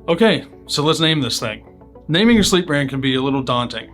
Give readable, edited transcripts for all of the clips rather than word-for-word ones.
Okay, so let's name this thing. Naming your sleep brand can be a little daunting.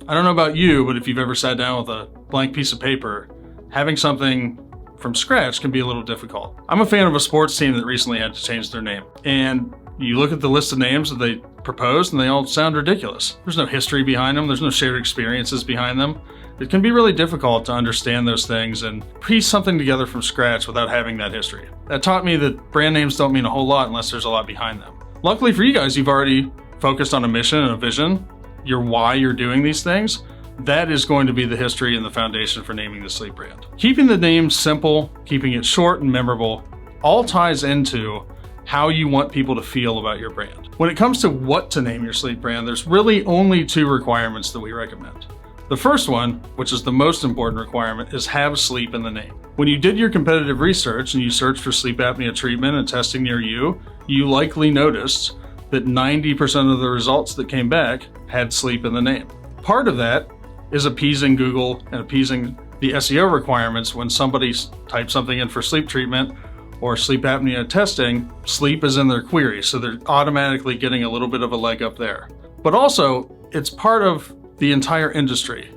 I don't know about you, but if you've ever sat down with a blank piece of paper, having something from scratch can be a little difficult. I'm a fan of a sports team that recently had to change their name. And you look at the list of names that they proposed and they all sound ridiculous. There's no history behind them. There's no shared experiences behind them. It can be really difficult to understand those things and piece something together from scratch without having that history. That taught me that brand names don't mean a whole lot unless there's a lot behind them. Luckily for you guys, you've already focused on a mission and a vision, your why you're doing these things. That is going to be the history and the foundation for naming the sleep brand. Keeping the name simple, keeping it short and memorable, all ties into how you want people to feel about your brand. When it comes to what to name your sleep brand, there's really only 2 requirements that we recommend. The first one, which is the most important requirement, is have sleep in the name. When you did your competitive research and you searched for sleep apnea treatment and testing near you, you likely noticed that 90% of the results that came back had sleep in the name. Part of that is appeasing Google and appeasing the SEO requirements. When somebody types something in for sleep treatment or sleep apnea testing, sleep is in their query, so they're automatically getting a little bit of a leg up there. But also, it's part of the entire industry.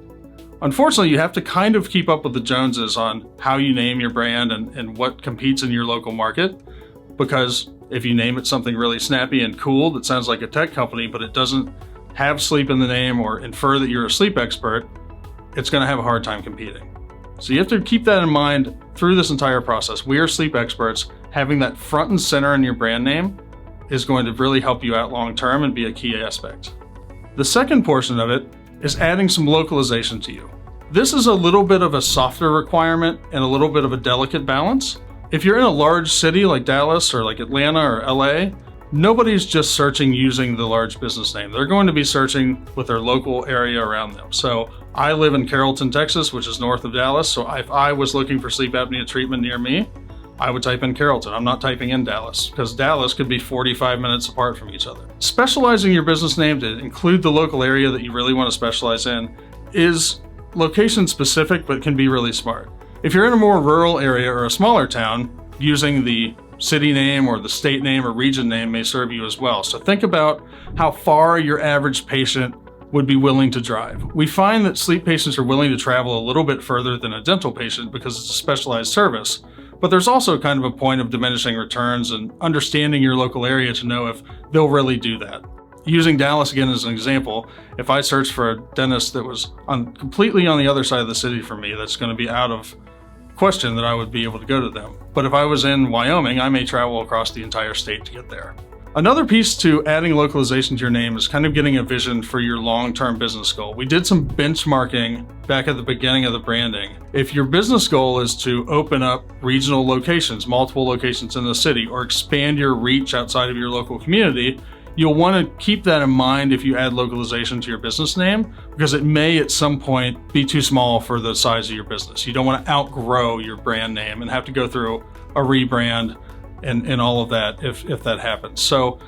Unfortunately, you have to kind of keep up with the Joneses on how you name your brand and what competes in your local market, because if you name it something really snappy and cool that sounds like a tech company, but it doesn't have sleep in the name or infer that you're a sleep expert, it's going to have a hard time competing. So you have to keep that in mind through this entire process. We are sleep experts. Having that front and center in your brand name is going to really help you out long term and be a key aspect. The second portion of it is adding some localization to you. This is a little bit of a softer requirement and a little bit of a delicate balance. If you're in a large city like Dallas or like Atlanta or LA, nobody's just searching using the large business name. They're going to be searching with their local area around them. So I live in Carrollton, Texas, which is north of Dallas. So if I was looking for sleep apnea treatment near me, I would type in Carrollton. I'm not typing in Dallas because Dallas could be 45 minutes apart from each other. Specializing your business name to include the local area that you really want to specialize in is location specific, but can be really smart. If you're in a more rural area or a smaller town, using the city name or the state name or region name may serve you as well. So think about how far your average patient would be willing to drive. We find that sleep patients are willing to travel a little bit further than a dental patient because it's a specialized service. But there's also kind of a point of diminishing returns and understanding your local area to know if they'll really do that. Using Dallas again as an example, if I searched for a dentist that was completely on the other side of the city from me, that's going to be out of question that I would be able to go to them. But if I was in Wyoming, I may travel across the entire state to get there. Another piece to adding localization to your name is kind of getting a vision for your long-term business goal. We did some benchmarking back at the beginning of the branding. If your business goal is to open up regional locations, multiple locations in the city, or expand your reach outside of your local community, you'll want to keep that in mind if you add localization to your business name, because it may at some point be too small for the size of your business. You don't want to outgrow your brand name and have to go through a rebrand and all of that if that happens. So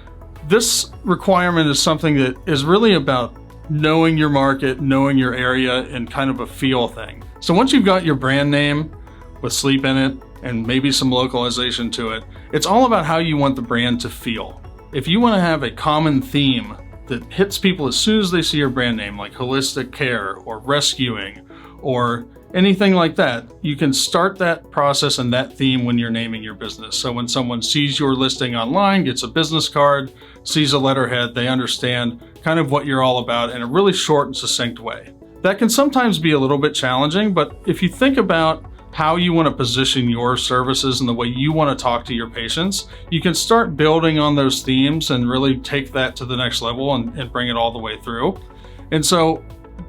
this requirement is something that is really about knowing your market, knowing your area, and kind of a feel thing. So once you've got your brand name with sleep in it and maybe some localization to it, it's all about how you want the brand to feel. If you want to have a common theme that hits people as soon as they see your brand name, like holistic care or rescuing or anything like that, you can start that process and that theme when you're naming your business. So when someone sees your listing online, gets a business card, sees a letterhead, they understand kind of what you're all about in a really short and succinct way. That can sometimes be a little bit challenging, but if you think about how you want to position your services and the way you want to talk to your patients, you can start building on those themes and really take that to the next level and bring it all the way through. And so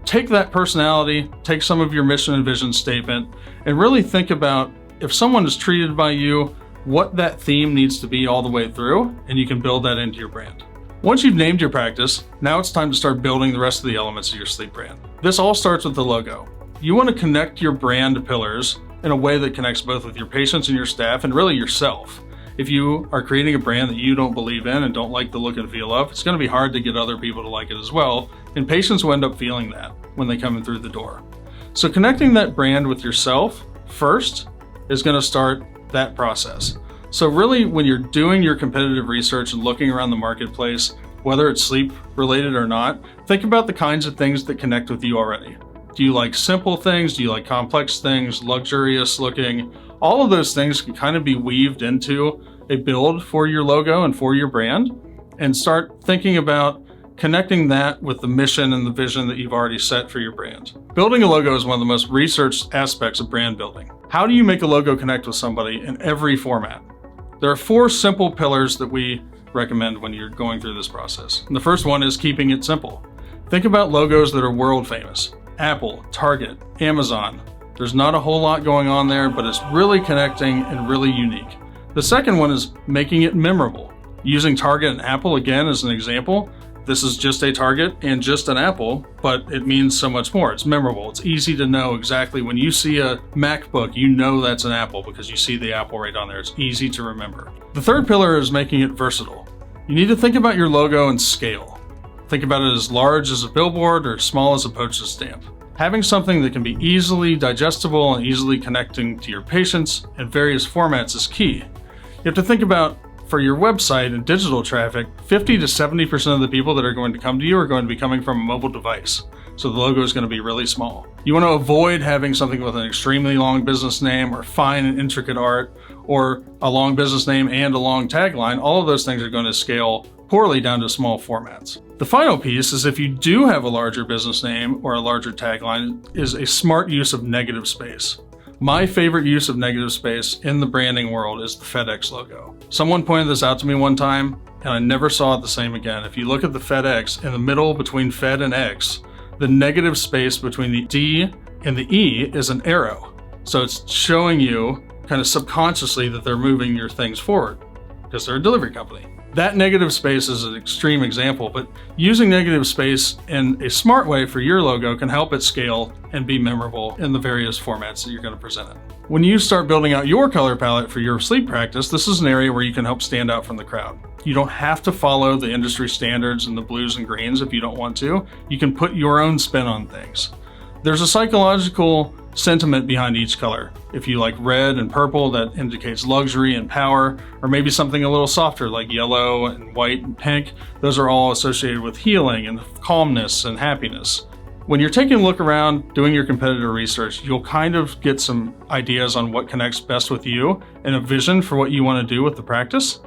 take that personality, take some of your mission and vision statement, and really think about if someone is treated by you, what that theme needs to be all the way through, and you can build that into your brand. Once you've named your practice, now it's time to start building the rest of the elements of your sleep brand. This all starts with the logo. You want to connect your brand pillars in a way that connects both with your patients and your staff and really yourself. If you are creating a brand that you don't believe in and don't like the look and feel of, it's going to be hard to get other people to like it as well, and patients will end up feeling that when they come in through the door. So connecting that brand with yourself first is going to start that process. So really, when you're doing your competitive research and looking around the marketplace, whether it's sleep related or not, think about the kinds of things that connect with you already. Do you like simple things? Do you like complex things, luxurious looking? All of those things can kind of be weaved into a build for your logo and for your brand, and start thinking about connecting that with the mission and the vision that you've already set for your brand. Building a logo is one of the most researched aspects of brand building. How do you make a logo connect with somebody in every format? There are 4 simple pillars that we recommend when you're going through this process. And the first one is keeping it simple. Think about logos that are world famous. Apple, Target, Amazon. There's not a whole lot going on there, but it's really connecting and really unique. The second one is making it memorable. Using Target and Apple again as an example, this is just a Target and just an Apple, but it means so much more. It's memorable. It's easy to know exactly when you see a MacBook, you know that's an Apple because you see the Apple right on there. It's easy to remember. The third pillar is making it versatile. You need to think about your logo and scale. Think about it as large as a billboard or small as a postage stamp. Having something that can be easily digestible and easily connecting to your patients in various formats is key. You have to think about, for your website and digital traffic, 50 to 70% of the people that are going to come to you are going to be coming from a mobile device. So the logo is going to be really small. You want to avoid having something with an extremely long business name or fine and intricate art, or a long business name and a long tagline. All of those things are going to scale poorly down to small formats. The final piece is, if you do have a larger business name or a larger tagline, is a smart use of negative space. My favorite use of negative space in the branding world is the FedEx logo. Someone pointed this out to me one time, and I never saw it the same again. If you look at the FedEx, in the middle between Fed and X, the negative space between the D and the E is an arrow. So it's showing you kind of subconsciously that they're moving your things forward because they're a delivery company. That negative space is an extreme example, but using negative space in a smart way for your logo can help it scale and be memorable in the various formats that you're going to present it. When you start building out your color palette for your sleep practice, this is an area where you can help stand out from the crowd. You don't have to follow the industry standards and the blues and greens if you don't want to. You can put your own spin on things. There's a psychological sentiment behind each color. If you like red and purple, that indicates luxury and power, or maybe something a little softer like yellow and white and pink. Those are all associated with healing and calmness and happiness. When you're taking a look around, doing your competitor research, you'll kind of get some ideas on what connects best with you and a vision for what you want to do with the practice.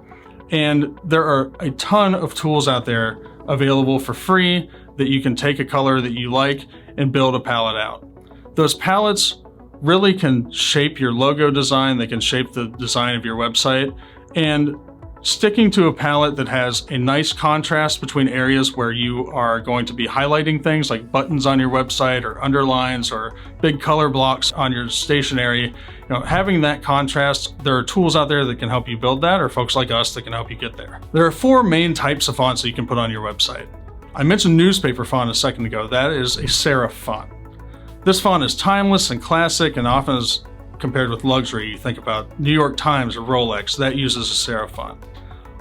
And there are a ton of tools out there available for free that you can take a color that you like and build a palette out. Those palettes really can shape your logo design, they can shape the design of your website, and sticking to a palette that has a nice contrast between areas where you are going to be highlighting things like buttons on your website or underlines or big color blocks on your stationery. Having that contrast, there are tools out there that can help you build that, or folks like us that can help you get there. There are 4 main types of fonts that you can put on your website. I mentioned newspaper font a second ago. That is a serif font. This font is timeless and classic, and often is compared with luxury. You think about New York Times or Rolex, that uses a serif font.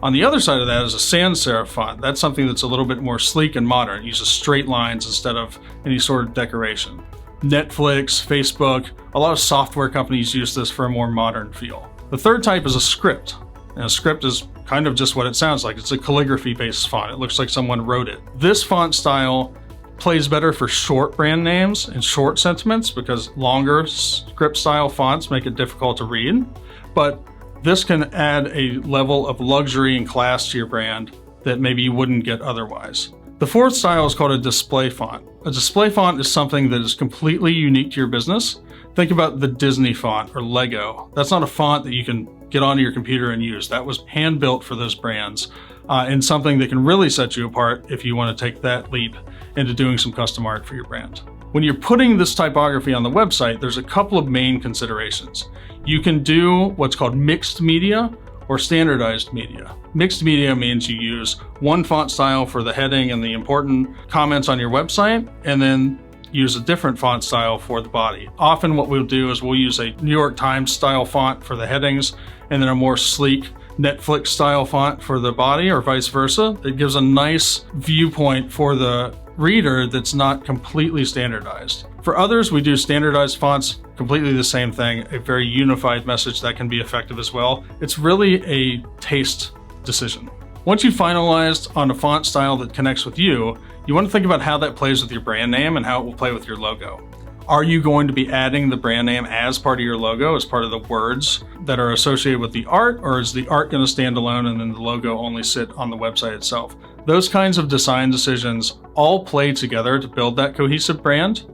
On the other side of that is a sans serif font. That's something that's a little bit more sleek and modern. It uses straight lines instead of any sort of decoration. Netflix, Facebook, a lot of software companies use this for a more modern feel. The third type is a script. And a script is kind of just what it sounds like. It's a calligraphy-based font. It looks like someone wrote it. This font style plays better for short brand names and short sentiments because longer script style fonts make it difficult to read. But this can add a level of luxury and class to your brand that maybe you wouldn't get otherwise. The fourth style is called a display font. A display font is something that is completely unique to your business. Think about the Disney font or Lego. That's not a font that you can get onto your computer and use. That was hand built for those brands, and something that can really set you apart if you want to take that leap into doing some custom art for your brand. When you're putting this typography on the website, there's a couple of main considerations. You can do what's called mixed media or standardized media. Mixed media means you use one font style for the heading and the important comments on your website, and then use a different font style for the body. Often what we'll do is we'll use a New York Times style font for the headings, and then a more sleek Netflix style font for the body or vice versa. It gives a nice viewpoint for the reader that's not completely standardized. For others, we do standardized fonts, completely the same thing, a very unified message that can be effective as well. It's really a taste decision. Once you've finalized on a font style that connects with you, you want to think about how that plays with your brand name and how it will play with your logo. Are you going to be adding the brand name as part of your logo, as part of the words that are associated with the art, or is the art going to stand alone and then the logo only sit on the website itself? Those kinds of design decisions all play together to build that cohesive brand.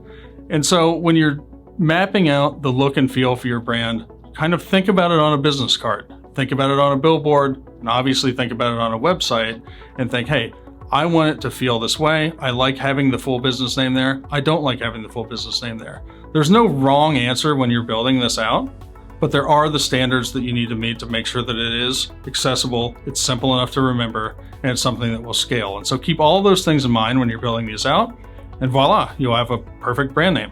And so when you're mapping out the look and feel for your brand, kind of think about it on a business card, think about it on a billboard, and obviously think about it on a website and think, hey, I want it to feel this way. I like having the full business name there. I don't like having the full business name there. There's no wrong answer when you're building this out, but there are the standards that you need to meet to make sure that it is accessible, it's simple enough to remember, and it's something that will scale. And so keep all those things in mind when you're building these out, and voila, you'll have a perfect brand name.